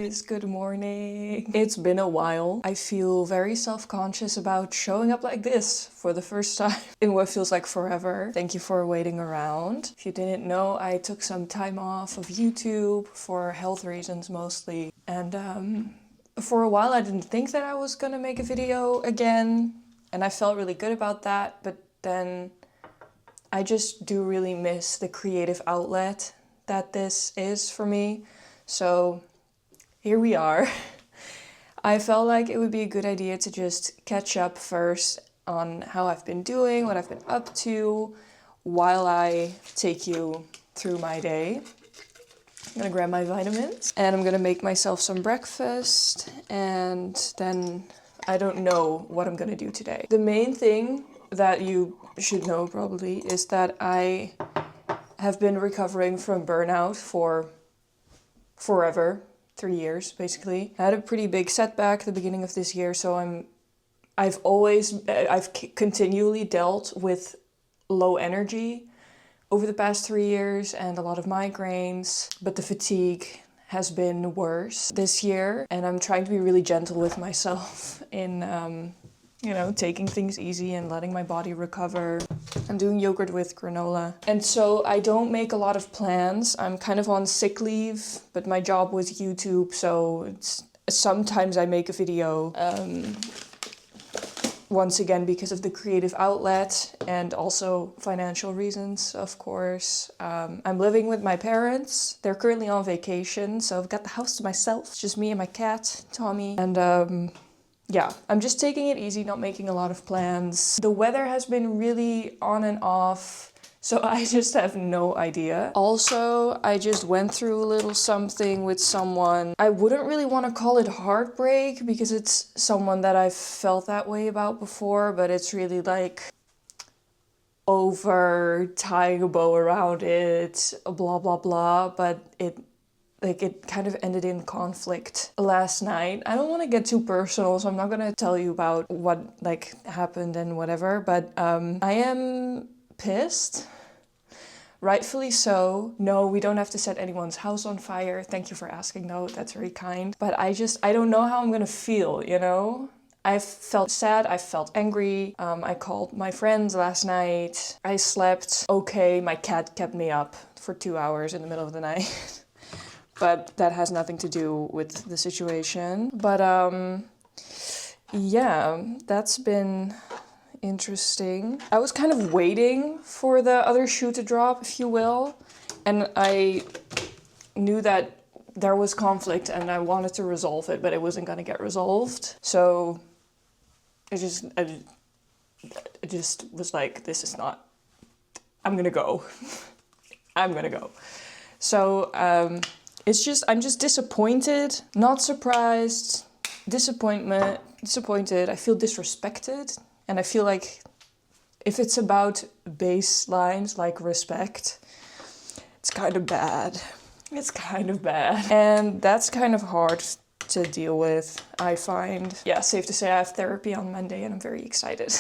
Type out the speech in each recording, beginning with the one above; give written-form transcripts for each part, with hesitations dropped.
guys, good morning. It's been a while. I feel very self-conscious about showing up like this for the first time in what feels like forever. Thank you for waiting around. If you didn't know, I took some time off of YouTube for health reasons mostly. And for a while I didn't think that I was gonna make a video again, and I felt really good about that, but then I just do really miss the creative outlet that this is for me. So here we are. I felt like it would be a good idea to just catch up first on how I've been doing, what I've been up to, while I take you through my day. I'm gonna grab my vitamins and I'm gonna make myself some breakfast, and then I don't know what I'm gonna do today. The main thing that you should know probably is that I have been recovering from burnout for forever, 3 years basically. I had a pretty big setback at the beginning of this year, so I've continually dealt with low energy over the past 3 years and a lot of migraines, but the fatigue has been worse this year, and I'm trying to be really gentle with myself in taking things easy and letting my body recover. I'm doing yogurt with granola. And so I don't make a lot of plans. I'm kind of on sick leave, but my job was YouTube, so sometimes I make a video. Once again, because of the creative outlet and also financial reasons, of course. I'm living with my parents. They're currently on vacation, so I've got the house to myself. It's just me and my cat, Tommy. And yeah, I'm just taking it easy, not making a lot of plans. The weather has been really on and off, so I just have no idea. Also, I just went through a little something with someone. I wouldn't really want to call it heartbreak because it's someone that I've felt that way about before, but it's really like over tying a bow around it, blah, blah, blah, but it kind of ended in conflict last night. I don't want to get too personal, so I'm not gonna tell you about what happened and whatever, but I am pissed. Rightfully so. No, we don't have to set anyone's house on fire. Thank you for asking though, that's very kind. But I don't know how I'm gonna feel, you know? I felt sad, I felt angry. I called my friends last night. I slept okay. My cat kept me up for 2 hours in the middle of the night. But that has nothing to do with the situation. But yeah, that's been interesting. I was kind of waiting for the other shoe to drop, if you will. And I knew that there was conflict and I wanted to resolve it, but it wasn't gonna get resolved. So I just was like, this is not, I'm gonna go. I'm gonna go. So, I'm just disappointed, not surprised, disappointed. I feel disrespected, and I feel like if it's about baselines like respect, it's kind of bad. It's kind of bad. And that's kind of hard to deal with, I find. Yeah, safe to say I have therapy on Monday and I'm very excited.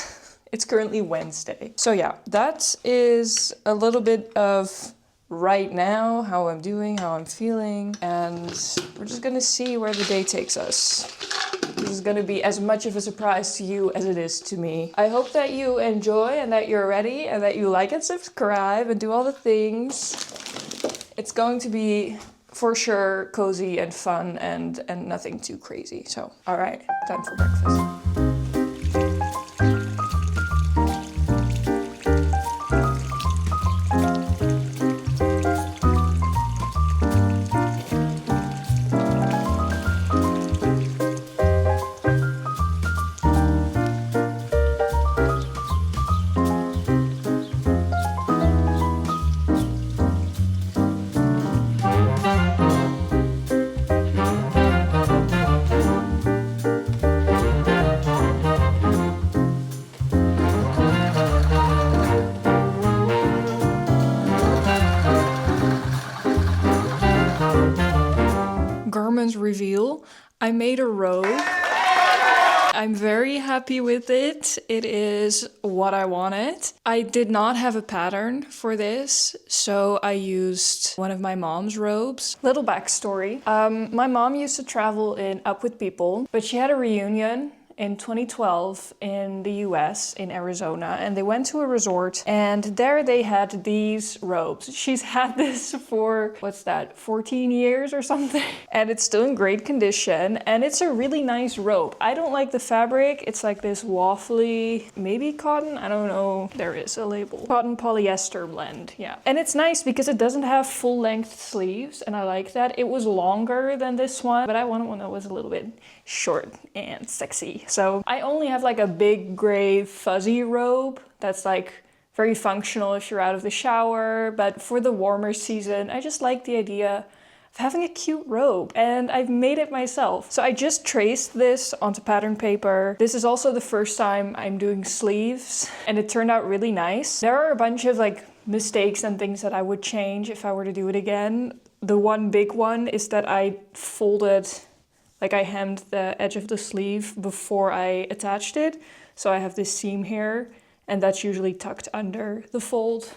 It's currently Wednesday. So yeah, that is a little bit of right now, how I'm doing, how I'm feeling, and we're just gonna see where the day takes us. This is gonna be as much of a surprise to you as it is to me. I hope that you enjoy and that you're ready and that you like and subscribe and do all the things. It's going to be, for sure, cozy and fun and nothing too crazy. So, all right, time for breakfast. Reveal, I made a robe I'm very happy with it. It is what I wanted. I did not have a pattern for this, so I used one of my mom's robes. Little backstory. My mom used to travel in Up With People, but she had a reunion in 2012 in the US, in Arizona, and they went to a resort, and there they had these robes. She's had this for, 14 years or something? And it's still in great condition, and it's a really nice robe. I don't like the fabric. It's like this waffly, maybe cotton? I don't know. There is a label. Cotton polyester blend, yeah. And it's nice because it doesn't have full length sleeves, and I like that. It was longer than this one, but I wanted one that was a little bit short and sexy. So I only have like a big gray fuzzy robe that's like very functional if you're out of the shower, but for the warmer season, I just like the idea of having a cute robe, and I've made it myself. So I just traced this onto pattern paper. This is also the first time I'm doing sleeves, and it turned out really nice. There are a bunch of like mistakes and things that I would change if I were to do it again. The one big one is that I I hemmed the edge of the sleeve before I attached it. So I have this seam here, and that's usually tucked under the fold.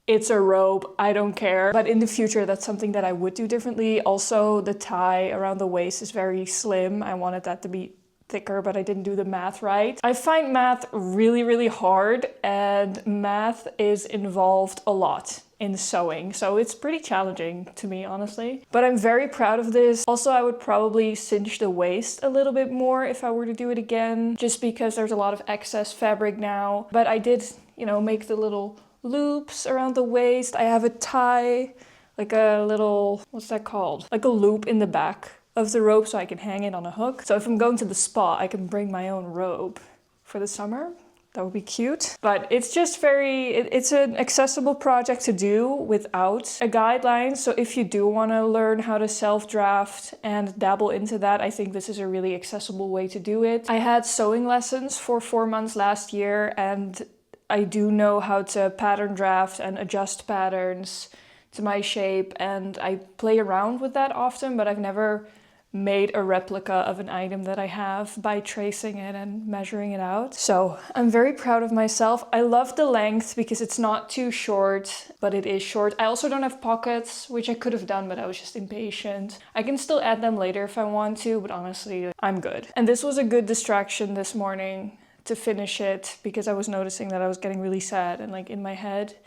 It's a robe, I don't care. But in the future, that's something that I would do differently. Also, the tie around the waist is very slim. I wanted that to be thicker, but I didn't do the math right. I find math really, really hard, and math is involved a lot in sewing, so it's pretty challenging to me, honestly. But I'm very proud of this. Also, I would probably cinch the waist a little bit more if I were to do it again, just because there's a lot of excess fabric now. But I did, make the little loops around the waist. I have a tie, like a little, what's that called? Like a loop in the back of the robe so I can hang it on a hook. So if I'm going to the spa, I can bring my own robe for the summer. That would be cute. But it's just it's an accessible project to do without a guideline. So if you do want to learn how to self-draft and dabble into that, I think this is a really accessible way to do it. I had sewing lessons for 4 months last year, and I do know how to pattern draft and adjust patterns to my shape, and I play around with that often, but I've never made a replica of an item that I have by tracing it and measuring it out. So I'm very proud of myself. I love the length because it's not too short, but it is short. I also don't have pockets, which I could have done, but I was just impatient. I can still add them later if I want to, but honestly, I'm good. And this was a good distraction this morning to finish it, because I was noticing that I was getting really sad and like in my head.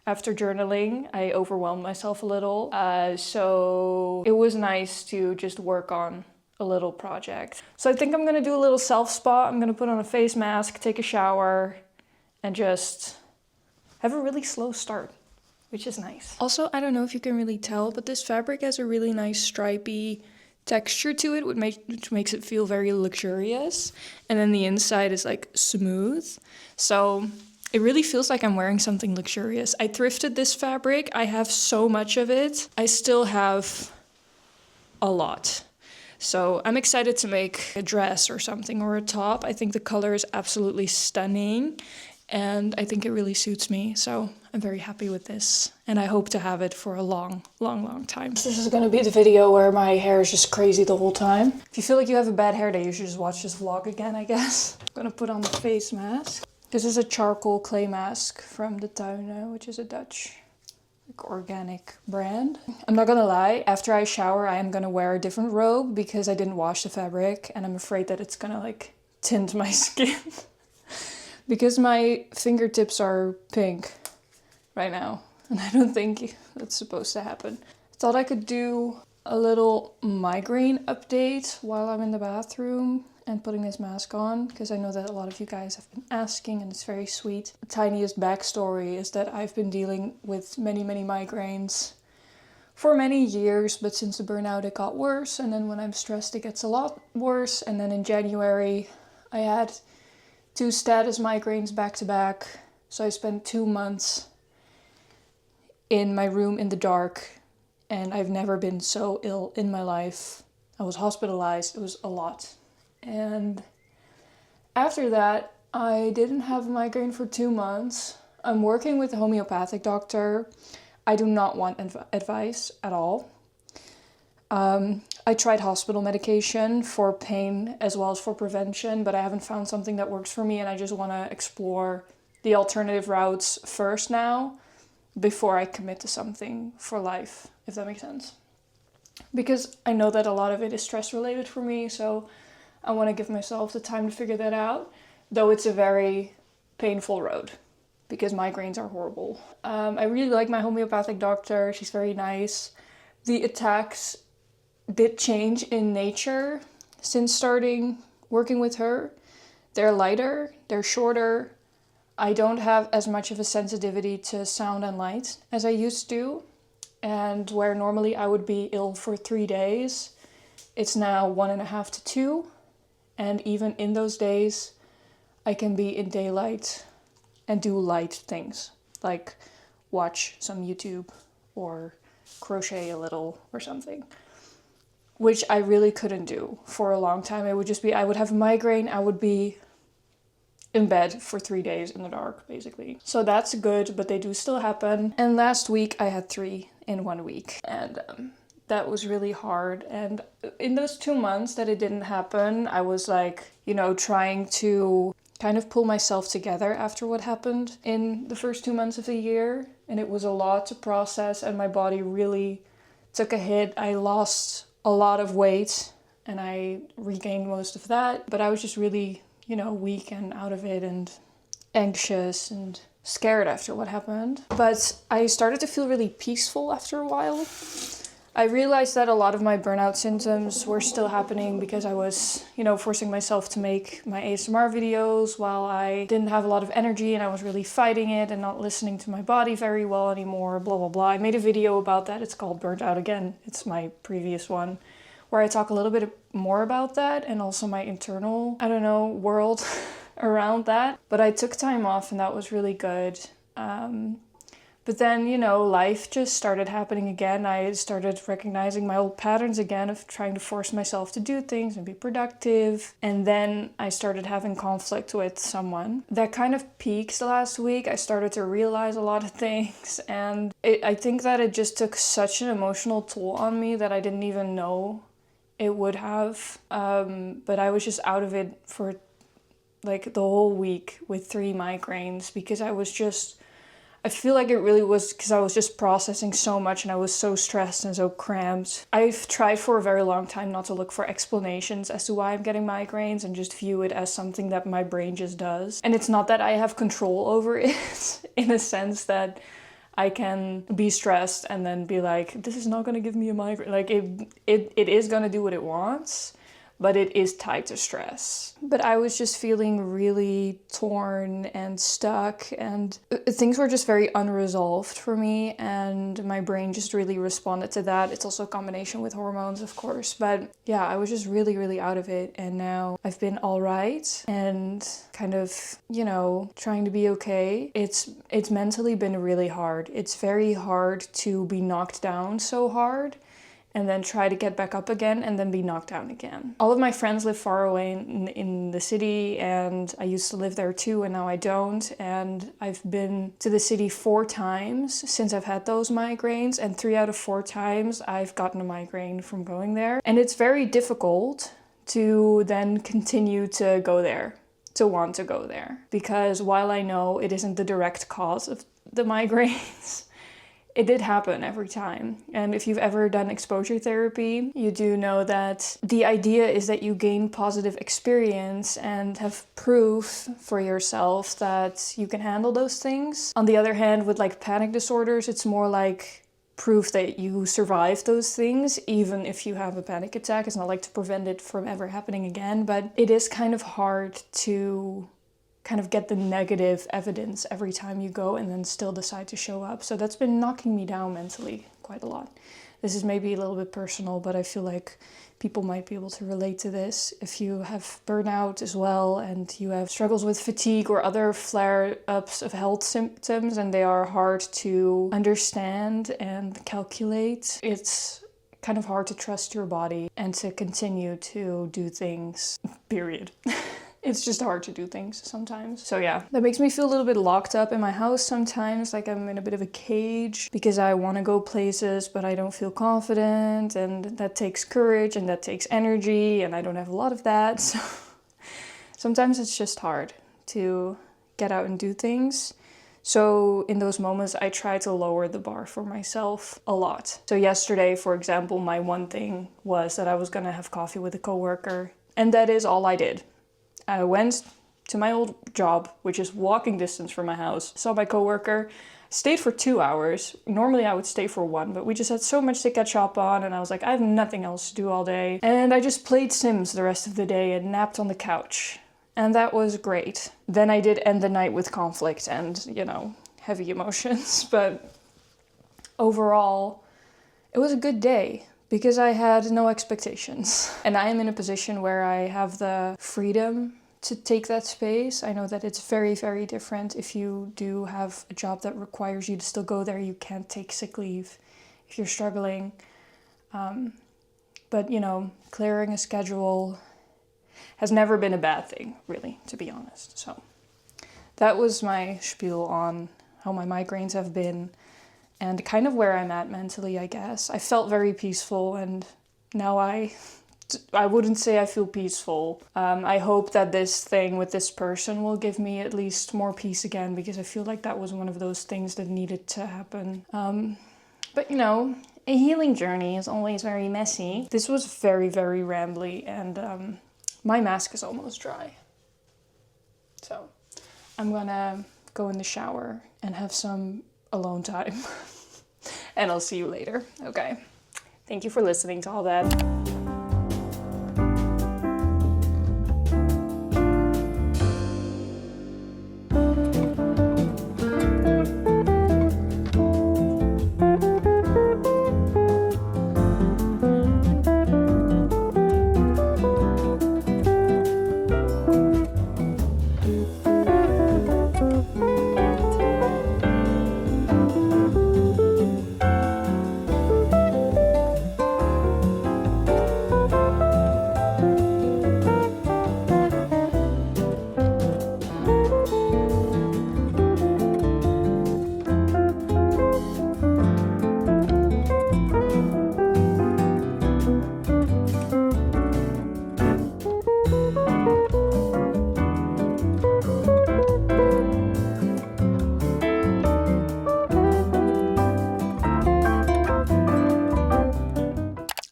After journaling, I overwhelmed myself a little. So it was nice to just work on a little project. So I think I'm gonna do a little self-spa. I'm gonna put on a face mask, take a shower, and just have a really slow start, which is nice. Also, I don't know if you can really tell, but this fabric has a really nice stripy texture to it, which makes it feel very luxurious. And then the inside is like smooth. So it really feels like I'm wearing something luxurious. I thrifted this fabric. I have so much of it. I still have a lot. So I'm excited to make a dress or something, or a top. I think the color is absolutely stunning, and I think it really suits me. So I'm very happy with this, and I hope to have it for a long, long, long time. This is gonna be the video where my hair is just crazy the whole time. If you feel like you have a bad hair day, you should just watch this vlog again, I guess. I'm gonna put on the face mask. This is a charcoal clay mask from the Tuinen, which is a Dutch organic brand. I'm not gonna lie, after I shower, I am gonna wear a different robe because I didn't wash the fabric, and I'm afraid that it's gonna like tint my skin. Because my fingertips are pink right now, and I don't think that's supposed to happen. I thought I could do a little migraine update while I'm in the bathroom and putting this mask on, because I know that a lot of you guys have been asking, and it's very sweet. The tiniest backstory is that I've been dealing with many, many migraines for many years, but since the burnout it got worse, and then when I'm stressed it gets a lot worse, and then in January I had 2 status migraines back to back, so I spent 2 months in my room in the dark, and I've never been so ill in my life. I was hospitalized, it was a lot. And after that, I didn't have a migraine for 2 months. I'm working with a homeopathic doctor. I do not want advice at all. I tried hospital medication for pain as well as for prevention, but I haven't found something that works for me, and I just want to explore the alternative routes first now before I commit to something for life, if that makes sense. Because I know that a lot of it is stress related for me, so I want to give myself the time to figure that out, though it's a very painful road because migraines are horrible. I really like my homeopathic doctor. She's very nice. The attacks did change in nature since starting working with her. They're lighter, they're shorter. I don't have as much of a sensitivity to sound and light as I used to. And where normally I would be ill for 3 days, it's now 1.5 to 2. And even in those days, I can be in daylight and do light things, like watch some YouTube or crochet a little or something, which I really couldn't do for a long time. It would just be, I would have a migraine, I would be in bed for 3 days in the dark, basically. So that's good, but they do still happen. And last week I had 3 in 1 week, and that was really hard. And in those 2 months that it didn't happen, I was like, trying to kind of pull myself together after what happened in the first 2 months of the year. And it was a lot to process, and my body really took a hit. I lost a lot of weight and I regained most of that, but I was just really, weak and out of it and anxious and scared after what happened. But I started to feel really peaceful after a while. I realized that a lot of my burnout symptoms were still happening because I was, forcing myself to make my ASMR videos while I didn't have a lot of energy, and I was really fighting it and not listening to my body very well anymore, blah, blah, blah. I made a video about that. It's called Burnt Out Again. It's my previous one, where I talk a little bit more about that and also my internal, world around that. But I took time off, and that was really good. But then, life just started happening again. I started recognizing my old patterns again of trying to force myself to do things and be productive. And then I started having conflict with someone. That kind of peaked last week. I started to realize a lot of things. And I think that it just took such an emotional toll on me that I didn't even know it would have. But I was just out of it for like the whole week with 3 migraines because I feel like it really was because I was just processing so much and I was so stressed and so cramped. I've tried for a very long time not to look for explanations as to why I'm getting migraines and just view it as something that my brain just does. And it's not that I have control over it in a sense that I can be stressed and then be like, this is not going to give me a migraine. Like it is going to do what it wants, but it is tied to stress. But I was just feeling really torn and stuck, and things were just very unresolved for me, and my brain just really responded to that. It's also a combination with hormones, of course, but yeah, I was just really, really out of it, and now I've been all right and kind of, trying to be okay. It's mentally been really hard. It's very hard to be knocked down so hard and then try to get back up again and then be knocked down again. All of my friends live far away in the city, and I used to live there too, and now I don't. And I've been to the city 4 times since I've had those migraines, and 3 out of 4 times I've gotten a migraine from going there. And it's very difficult to then continue to go there, to want to go there. Because while I know it isn't the direct cause of the migraines, it did happen every time. And if you've ever done exposure therapy, you do know that the idea is that you gain positive experience and have proof for yourself that you can handle those things. On the other hand, with like panic disorders, it's more like proof that you survive those things, even if you have a panic attack. It's not like to prevent it from ever happening again, but it is kind of hard to kind of get the negative evidence every time you go and then still decide to show up. So that's been knocking me down mentally quite a lot. This is maybe a little bit personal, but I feel like people might be able to relate to this. If you have burnout as well and you have struggles with fatigue or other flare-ups of health symptoms and they are hard to understand and calculate, it's kind of hard to trust your body and to continue to do things, period. It's just hard to do things sometimes. So yeah, that makes me feel a little bit locked up in my house sometimes, like I'm in a bit of a cage because I want to go places, but I don't feel confident, and that takes courage and that takes energy, and I don't have a lot of that. So sometimes it's just hard to get out and do things. So in those moments, I try to lower the bar for myself a lot. So yesterday, for example, my one thing was that I was gonna have coffee with a coworker, and that is all I did. I went to my old job, which is walking distance from my house, saw my coworker, stayed for 2 hours. Normally I would stay for 1, but we just had so much to catch up on, and I was like, I have nothing else to do all day. And I just played Sims the rest of the day and napped on the couch. And that was great. Then I did end the night with conflict and, heavy emotions. But overall, it was a good day because I had no expectations. And I am in a position where I have the freedom to take that space. I know that it's very, very different if you do have a job that requires you to still go there. You can't take sick leave if you're struggling. But, clearing a schedule has never been a bad thing, really, to be honest. So that was my spiel on how my migraines have been and kind of where I'm at mentally, I guess. I felt very peaceful, and now I wouldn't say I feel peaceful. I hope that this thing with this person will give me at least more peace again, because I feel like that was one of those things that needed to happen. But a healing journey is always very messy. This was very, very rambly, and my mask is almost dry. So I'm gonna go in the shower and have some alone time. And I'll see you later. Okay. Thank you for listening to all that.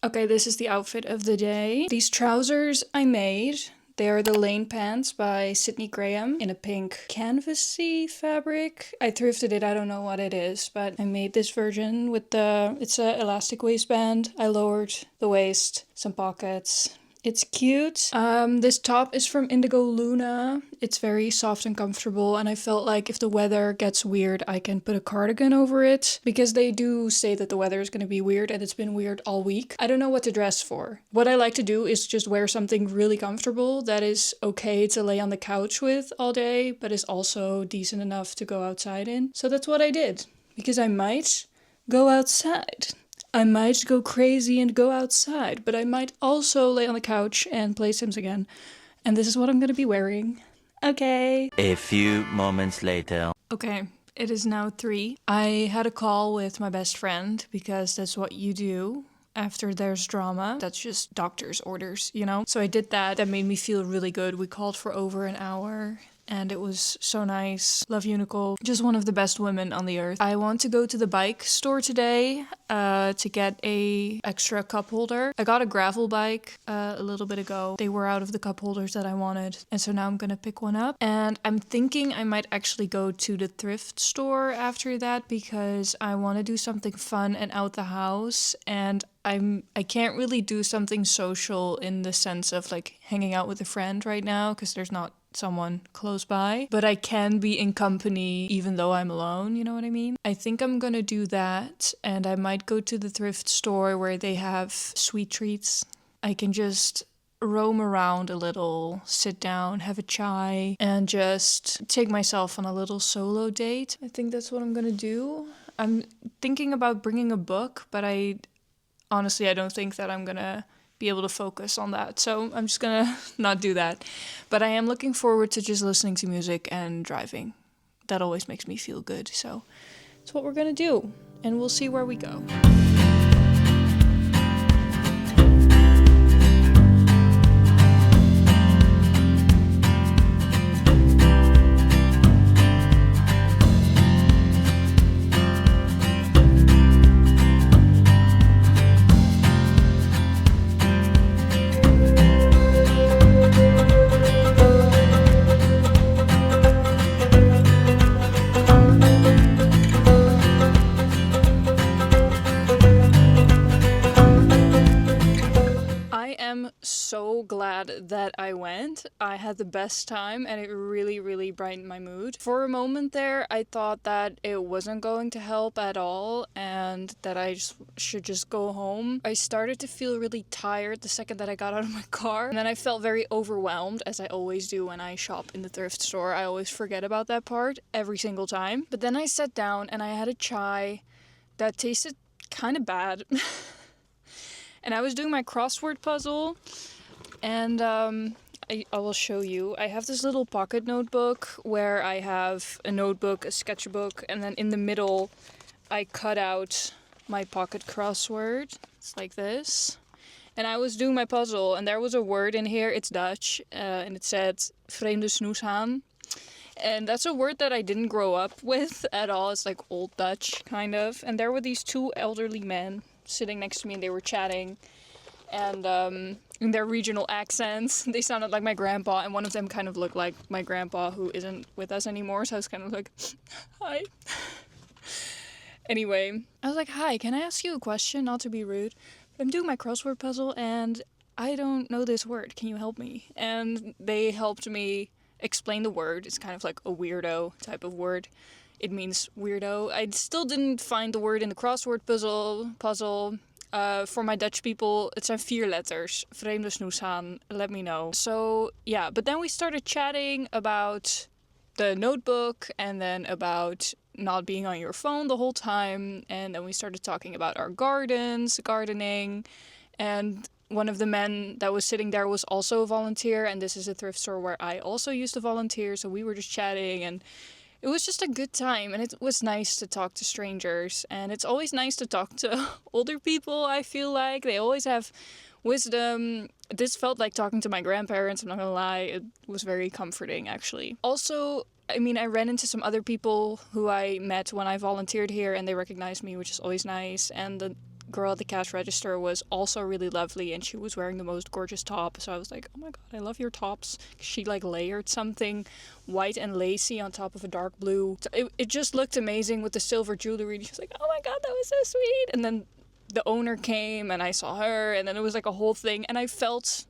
Okay, this is the outfit of the day. These trousers I made. They are the Lane pants by Sydney Graham in a pink canvasy fabric. I thrifted it, I don't know what it is, but I made this version with it's a elastic waistband. I lowered the waist, some pockets. It's cute. This top is from Indigo Luna. It's very soft and comfortable, and I felt like if the weather gets weird, I can put a cardigan over it, because they do say that the weather is going to be weird, and it's been weird all week. I don't know what to dress for. What I like to do is just wear something really comfortable that is okay to lay on the couch with all day, but is also decent enough to go outside in. So that's what I did, because I might go outside. I might go crazy and go outside, but I might also lay on the couch and play Sims again. And this is what I'm gonna be wearing. Okay. A few moments later. Okay, it is now 3. I had a call with my best friend, because that's what you do after there's drama. That's just doctor's orders, So I did that. That made me feel really good. We called for over an hour. And it was so nice. Love Unical. Just one of the best women on the earth. I want to go to the bike store today to get a extra cup holder. I got a gravel bike a little bit ago. They were out of the cup holders that I wanted. And so now I'm gonna pick one up. And I'm thinking I might actually go to the thrift store after that, because I want to do something fun and out the house. And I can't really do something social in the sense of like hanging out with a friend right now, because there's not someone close by, but I can be in company even though I'm alone, you know what I mean? I think I'm gonna do that, and I might go to the thrift store where they have sweet treats. I can just roam around a little, sit down, have a chai, and just take myself on a little solo date. I think that's what I'm gonna do. I'm thinking about bringing a book, but honestly, I don't think that I'm gonna be able to focus on that. So I'm just gonna not do that. But I am looking forward to just listening to music and driving. That always makes me feel good. So it's what we're gonna do, and we'll see where we go. So glad that I went. I had the best time and it really, really brightened my mood. For a moment there, I thought that it wasn't going to help at all and that I should just go home. I started to feel really tired the second that I got out of my car. And then I felt very overwhelmed, as I always do when I shop in the thrift store. I always forget about that part every single time. But then I sat down and I had a chai that tasted kind of bad. And I was doing my crossword puzzle, and I will show you. I have this little pocket notebook where I have a notebook, a sketchbook, and then in the middle I cut out my pocket crossword. It's like this. And I was doing my puzzle, and there was a word in here. It's Dutch, and it said vreemde snoeshaan. And that's a word that I didn't grow up with at all. It's like Old Dutch, kind of. And there were these two elderly men sitting next to me, and they were chatting, and in their regional accents they sounded like my grandpa, and one of them kind of looked like my grandpa, who isn't with us anymore, so I was kind of like, hi. Anyway, I was like, hi, can I ask you a question? Not to be rude, but I'm doing my crossword puzzle and I don't know this word, can you help me? And they helped me explain the word. It's kind of like a weirdo type of word. It means weirdo. I still didn't find the word in the crossword puzzle. For my Dutch people, it's 4 letters. Vreemde snoeshaan. Let me know. So, yeah. But then we started chatting about the notebook and then about not being on your phone the whole time. And then we started talking about our gardening. And one of the men that was sitting there was also a volunteer. And this is a thrift store where I also used to volunteer. So we were just chatting, and it was just a good time, and it was nice to talk to strangers, and it's always nice to talk to older people. I feel like they always have wisdom. This felt like talking to my grandparents, I'm not gonna lie. It was very comforting, actually. Also, I mean, I ran into some other people who I met when I volunteered here, and they recognized me, which is always nice. And the girl at the cash register was also really lovely, and she was wearing the most gorgeous top, so I was like, oh my god, I love your tops. She like layered something white and lacy on top of a dark blue. So it just looked amazing with the silver jewelry. She was like, oh my god, that was so sweet. And then the owner came and I saw her, and then it was like a whole thing, and I felt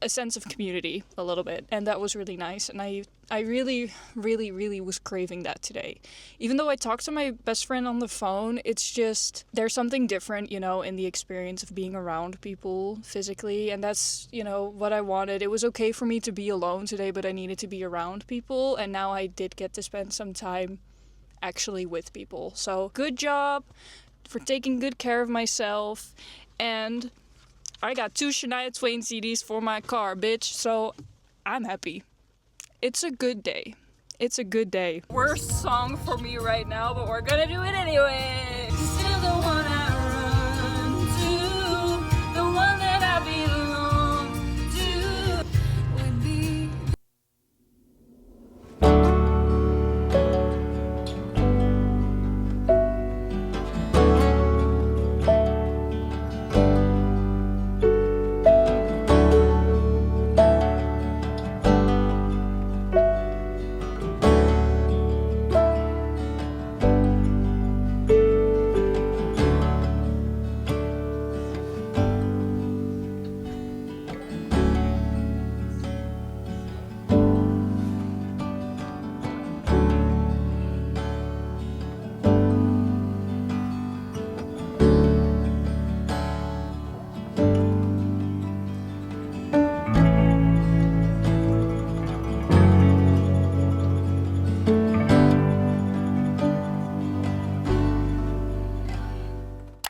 a sense of community a little bit, and that was really nice. And I really, really, really was craving that today. Even though I talked to my best friend on the phone, it's just, there's something different, you know, in the experience of being around people physically, and that's, you know, what I wanted. It was okay for me to be alone today, but I needed to be around people, and now I did get to spend some time actually with people. So good job for taking good care of myself, and I got 2 Shania Twain CDs for my car, bitch, so I'm happy. It's a good day. It's a good day. Worst song for me right now, but we're gonna do it anyway. Still the one I run to, the one that I belong to would be.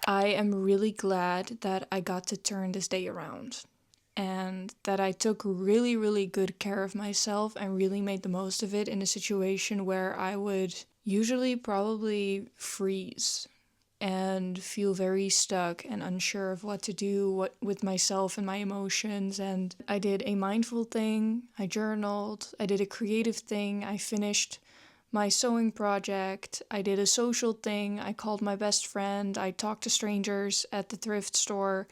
I am really glad that I got to turn this day around and that I took really, really good care of myself and really made the most of it in a situation where I would usually probably freeze and feel very stuck and unsure of what to do with myself and my emotions. And I did a mindful thing, I journaled, I did a creative thing, I finished my sewing project, I did a social thing, I called my best friend, I talked to strangers at the thrift store,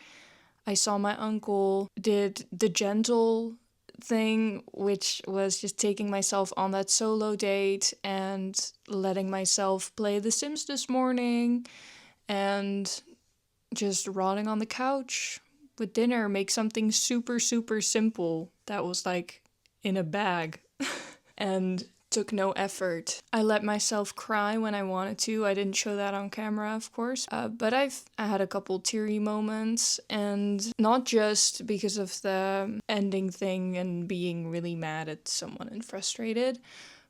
I saw my uncle, did the gentle thing, which was just taking myself on that solo date and letting myself play The Sims this morning, and just rotting on the couch with dinner, make something super, super simple that was like in a bag and took no effort. I let myself cry when I wanted to. I didn't show that on camera, of course, but I had a couple teary moments, and not just because of the ending thing and being really mad at someone and frustrated,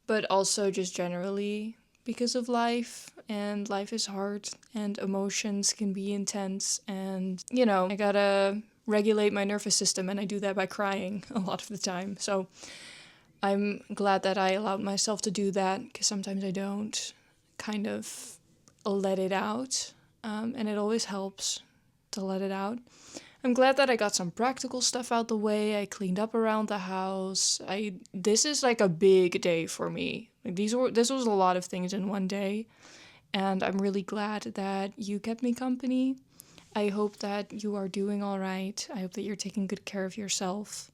but also just generally because of life, and life is hard and emotions can be intense, and I gotta regulate my nervous system, and I do that by crying a lot of the time. So I'm glad that I allowed myself to do that, because sometimes I don't kind of let it out, and it always helps to let it out. I'm glad that I got some practical stuff out the way. I cleaned up around the house. This is like a big day for me. Like this was a lot of things in one day, and I'm really glad that you kept me company. I hope that you are doing all right. I hope that you're taking good care of yourself.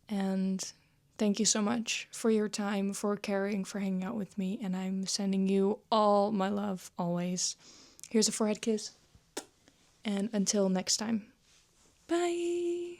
And thank you so much for your time, for caring, for hanging out with me, and I'm sending you all my love always. Here's a forehead kiss. And until next time. Bye.